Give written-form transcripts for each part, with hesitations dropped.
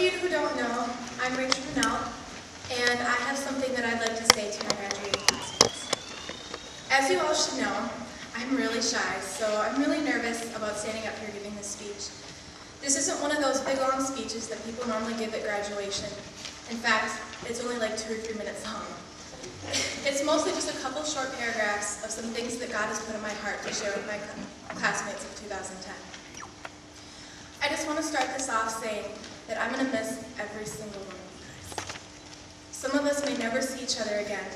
you who don't know, I'm Rachael Rehnelt, and I have something that I'd like to say to my graduating classmates. As you all should know, I'm really shy, so I'm really nervous about standing up here giving this speech. This isn't one of those big long speeches that people normally give at graduation. In fact, it's only like 2 or 3 minutes long. It's mostly just a couple short paragraphs of some things that God has put in my heart to share with my classmates of 2010. I just want to start this off saying that I'm going to miss every single one of you guys. Some of us may never see each other again,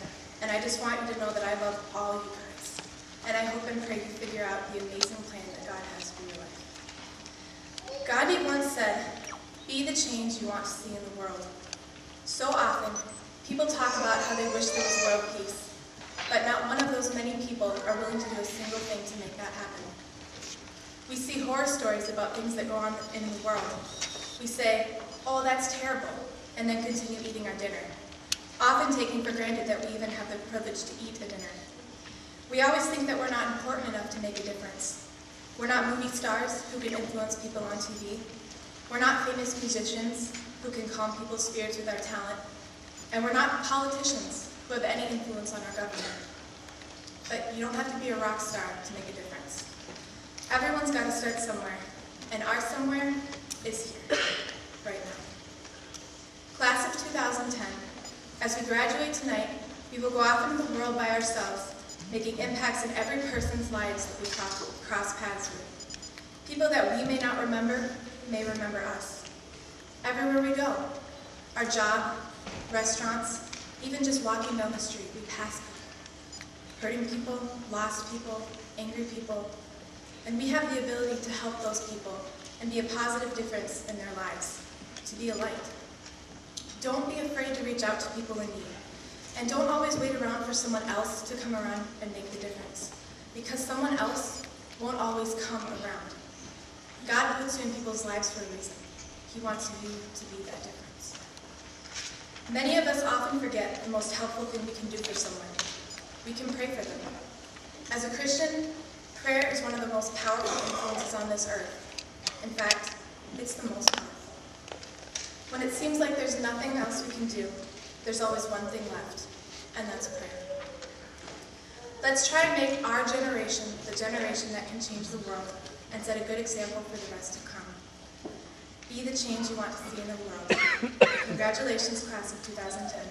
and I just want you to know that I love all you guys. And I hope and pray you figure out the amazing plan that God has for your life. Gandhi once said, "Be the change you want to see in the world." So often, people talk about how they wish there was world peace, but not one of those many people are willing to do a single thing to make that happen. We see horror stories about things that go on in the world. We say, "Oh, that's terrible," and then continue eating our dinner, often taking for granted that we even have the privilege to eat a dinner. We always think that we're not important enough to make a difference. We're not movie stars who can influence people on TV. We're not famous musicians who can calm people's spirits with our talent. And we're not politicians who have any influence on our government. But you don't have to be a rock star to make a difference. Everyone's got to start somewhere, and our somewhere is here, right now. Class of 2010, as we graduate tonight, we will go off into the world by ourselves, making impacts in every person's lives that we cross paths with. People that we may not remember may remember us. Everywhere we go, our job, restaurants, even just walking down the street, we pass people. Hurting people, lost people, angry people, and we have the ability to help those people and be a positive difference in their lives, to be a light. Don't be afraid to reach out to people in need, and don't always wait around for someone else to come around and make the difference, because someone else won't always come around. God puts you in people's lives for a reason. He wants you to be that difference. Many of us often forget the most helpful thing we can do for someone. We can pray for them. As a Christian, prayer is one of the most powerful influences on this earth. In fact, it's the most powerful. When it seems like there's nothing else we can do, there's always one thing left, and that's prayer. Let's try and make our generation the generation that can change the world and set a good example for the rest to come. Be the change you want to see in the world. Congratulations, class of 2010.